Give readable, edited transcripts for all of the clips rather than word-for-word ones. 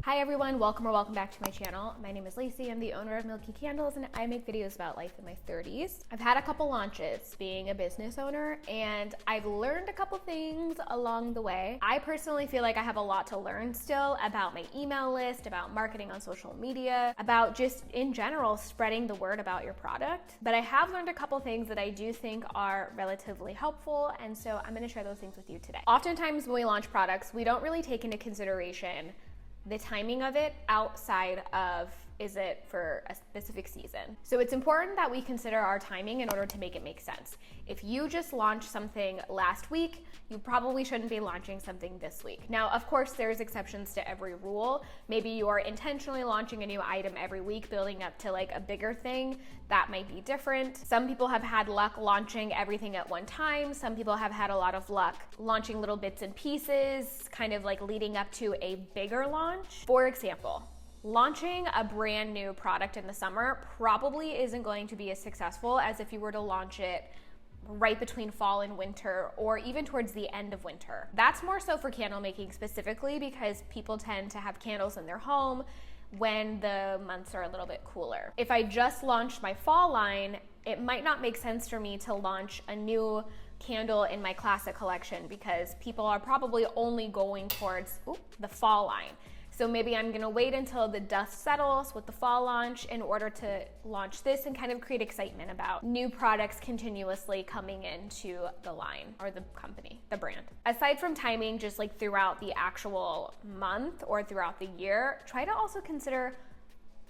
Hi everyone, welcome back to my channel. My name is Lacey, I'm the owner of Milky Candles, and I make videos about life in my 30s. I've had a couple launches being a business owner, and I've learned a couple things along the way. I personally feel like I have a lot to learn still about my email list, about marketing on social media, about just in general spreading the word about your product. But I have learned a couple things that I do think are relatively helpful, and so I'm gonna share those things with you today. Oftentimes when we launch products, we don't really take into consideration the timing of it outside of, is it for a specific season? So it's important that we consider our timing in order to make it make sense. If you just launched something last week, you probably shouldn't be launching something this week. Now, of course, there's exceptions to every rule. Maybe you are intentionally launching a new item every week, building up to like a bigger thing. That might be different. Some people have had luck launching everything at one time. Some people have had a lot of luck launching little bits and pieces, kind of like leading up to a bigger launch. For example, launching a brand new product in the summer probably isn't going to be as successful as if you were to launch it right between fall and winter, or even towards the end of winter. That's more so for candle making specifically, because people tend to have candles in their home when the months are a little bit cooler. If I just launched my fall line, it might not make sense for me to launch a new candle in my classic collection, because people are probably only going towards the fall line. So maybe I'm gonna wait until the dust settles with the fall launch in order to launch this and kind of create excitement about new products continuously coming into the line or the company, the brand. Aside from timing, just like throughout the actual month or throughout the year, try to also consider,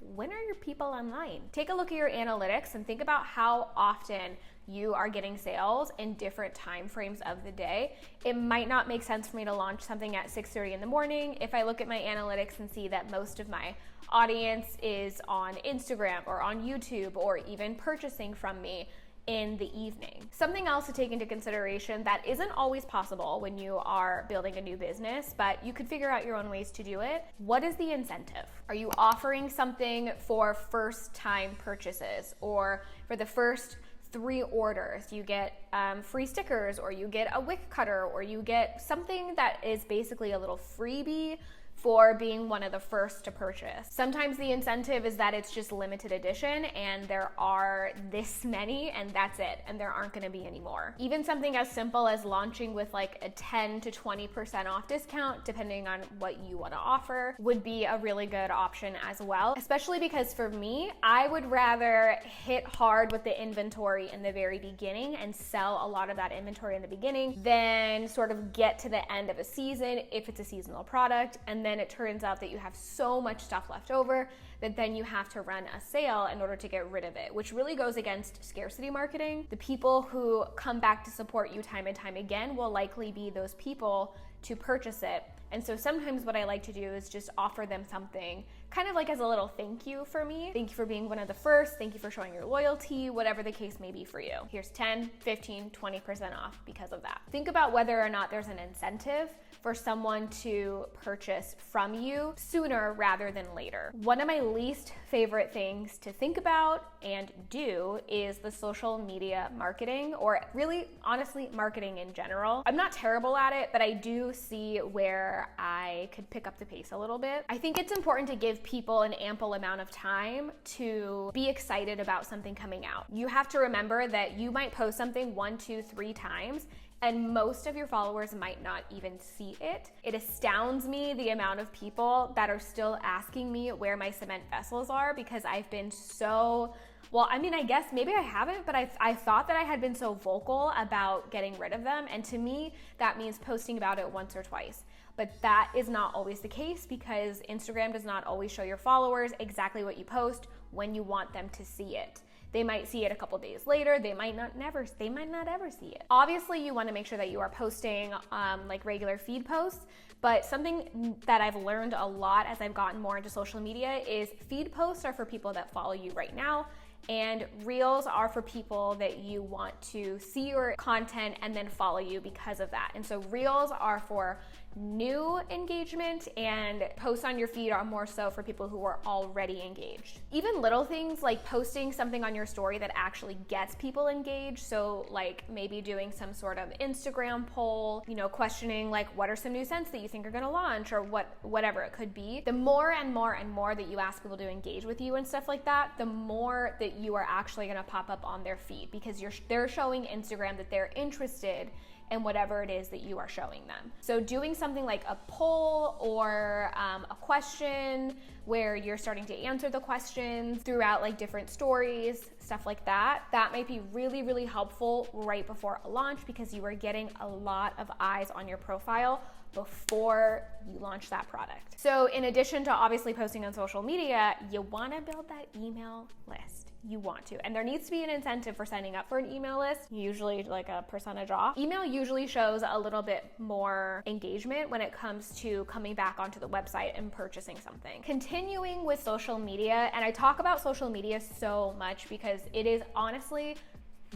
when are your people online? Take a look at your analytics and think about how often you are getting sales in different time frames of the day. It might not make sense for me to launch something at 6:30 in the morning if I look at my analytics and see that most of my audience is on Instagram or on YouTube or even purchasing from me in the evening. Something else to take into consideration that isn't always possible when you are building a new business, but you could figure out your own ways to do it. What is the incentive? Are you offering something for first time purchases, or for the first 3 orders you get free stickers, or you get a wick cutter, or you get something that is basically a little freebie for being one of the first to purchase? Sometimes the incentive is that it's just limited edition and there are this many and that's it, and there aren't going to be any more. Even something as simple as launching with like a 10 to 20% off discount, depending on what you want to offer, would be a really good option as well. Especially because for me, I would rather hit hard with the inventory in the very beginning and sell a lot of that inventory in the beginning than sort of get to the end of a season if it's a seasonal product, and then it turns out that you have so much stuff left over that then you have to run a sale in order to get rid of it, which really goes against scarcity marketing. The people who come back to support you time and time again will likely be those people to purchase it. And so sometimes what I like to do is just offer them something kind of like as a little thank you for me. Thank you for being one of the first. Thank you for showing your loyalty, whatever the case may be for you. Here's 10, 15, 20% off because of that. Think about whether or not there's an incentive for someone to purchase from you sooner rather than later. One of my least favorite things to think about and do is the social media marketing, or really, honestly, marketing in general. I'm not terrible at it, but I do see where I could pick up the pace a little bit. I think it's important to give people an ample amount of time to be excited about something coming out. You have to remember that you might post something 1, 2, 3 times, and most of your followers might not even see it. It astounds me the amount of people that are still asking me where my cement vessels are, because I've been so, well, I mean, I guess maybe I haven't, but I thought that I had been so vocal about getting rid of them. And to me, that means posting about it once or twice. But that is not always the case, because Instagram does not always show your followers exactly what you post when you want them to see it. They might see it a couple days later. They might not ever see it. Obviously, you want to make sure that you are posting like regular feed posts, but something that I've learned a lot as I've gotten more into social media is feed posts are for people that follow you right now, And Reels are for people that you want to see your content and then follow you because of that. And so Reels are for new engagement, and posts on your feed are more so for people who are already engaged. Even little things like posting something on your story that actually gets people engaged. So like maybe doing some sort of Instagram poll, questioning like what are some new scents that you think are going to launch, or whatever it could be. The more and more and more that you ask people to engage with you and stuff like that, the more that you are actually going to pop up on their feed, because they're showing Instagram that they're interested in whatever it is that you are showing them. So doing something like a poll or a question where you're starting to answer the questions throughout like different stories, stuff like that, that might be really, really helpful right before a launch, because you are getting a lot of eyes on your profile before you launch that product. So in addition to obviously posting on social media, you want to build that email list. You want to. And there needs to be an incentive for signing up for an email list, usually like a percentage off. Email usually shows a little bit more engagement when it comes to coming back onto the website and purchasing something. Continuing with social media, and I talk about social media so much because it is honestly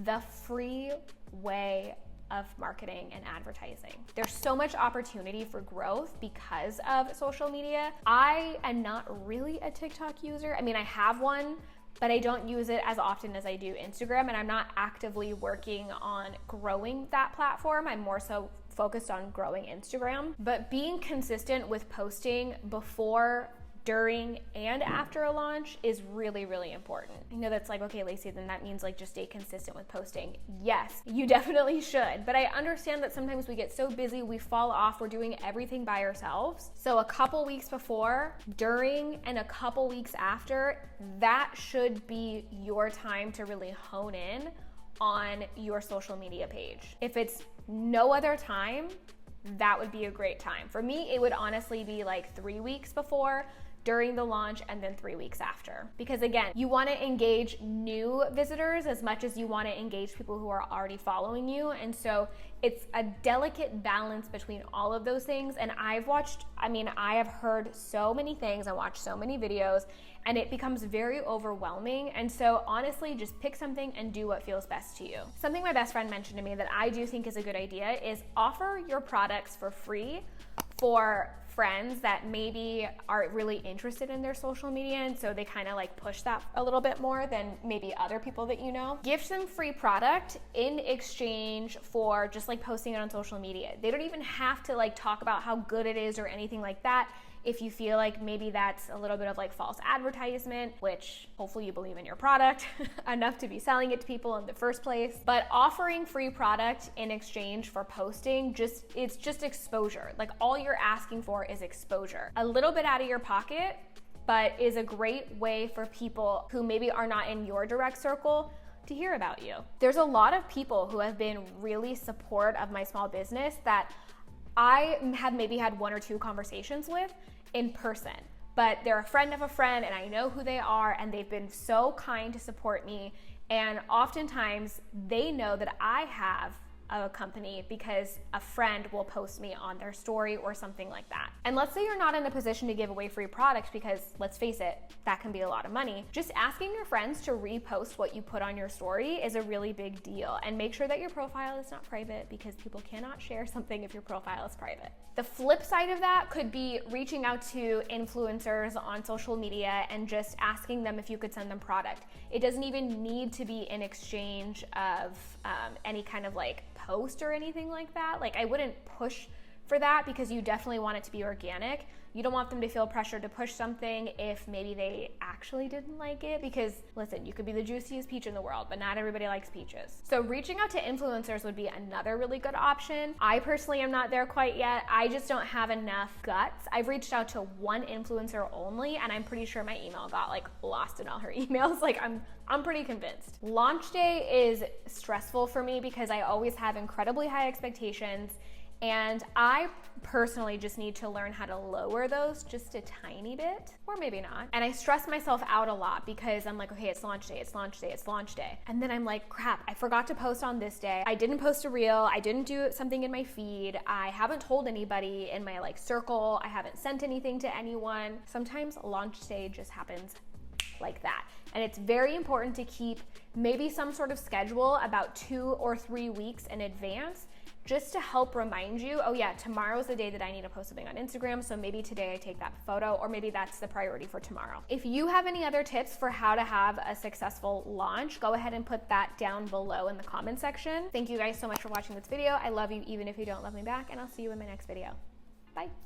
the free way of marketing and advertising. There's so much opportunity for growth because of social media. I am not really a TikTok user. I mean, I have one, but I don't use it as often as I do Instagram, and I'm not actively working on growing that platform. I'm more so focused on growing Instagram. But being consistent with posting before, during, and after a launch is really, really important. I know that's like, okay, Lacey, then that means like just stay consistent with posting. Yes, you definitely should. But I understand that sometimes we get so busy, we fall off, we're doing everything by ourselves. So a couple weeks before, during, and a couple weeks after, that should be your time to really hone in on your social media page. If it's no other time, that would be a great time. For me, it would honestly be like 3 weeks before, during the launch, and then 3 weeks after. Because again, you want to engage new visitors as much as you want to engage people who are already following you. And so it's a delicate balance between all of those things. And I have heard so many things, I watched so many videos, and it becomes very overwhelming. And so honestly, just pick something and do what feels best to you. Something my best friend mentioned to me that I do think is a good idea is offer your products for free for friends that maybe are really interested in their social media, and so they kind of like push that a little bit more than maybe other people that you know. Give them free product in exchange for just like posting it on social media. They don't even have to like talk about how good it is or anything like that. If you feel like maybe that's a little bit of like false advertisement, which hopefully you believe in your product enough to be selling it to people in the first place. But offering free product in exchange for posting, it's just exposure. Like all you're asking for is exposure. A little bit out of your pocket, but is a great way for people who maybe are not in your direct circle to hear about you. There's a lot of people who have been really supportive of my small business that I have maybe had 1 or 2 conversations with in person, but they're a friend of a friend and I know who they are, and they've been so kind to support me. And oftentimes they know that I have a company because a friend will post me on their story or something like that. And let's say you're not in a position to give away free products, because let's face it, that can be a lot of money. Just asking your friends to repost what you put on your story is a really big deal. And make sure that your profile is not private, because people cannot share something if your profile is private. The flip side of that could be reaching out to influencers on social media and just asking them if you could send them product. It doesn't even need to be in exchange of any kind of like post or anything like that. Like I wouldn't push for that, because you definitely want it to be organic. You don't want them to feel pressured to push something if maybe they actually didn't like it, because listen, you could be the juiciest peach in the world, but not everybody likes peaches. So reaching out to influencers would be another really good option. I personally am not there quite yet. I just don't have enough guts. I've reached out to one influencer only, and I'm pretty sure my email got like lost in all her emails. Like I'm pretty convinced. Launch day is stressful for me because I always have incredibly high expectations. And I personally just need to learn how to lower those just a tiny bit, or maybe not. And I stress myself out a lot because I'm like, okay, it's launch day, it's launch day, it's launch day. And then I'm like, crap, I forgot to post on this day. I didn't post a reel. I didn't do something in my feed. I haven't told anybody in my like circle. I haven't sent anything to anyone. Sometimes launch day just happens like that. And it's very important to keep maybe some sort of schedule about 2 or 3 weeks in advance, just to help remind you, oh yeah, tomorrow's the day that I need to post something on Instagram, so maybe today I take that photo, or maybe that's the priority for tomorrow. If you have any other tips for how to have a successful launch, go ahead and put that down below in the comment section. Thank you guys so much for watching this video. I love you even if you don't love me back, and I'll see you in my next video. Bye.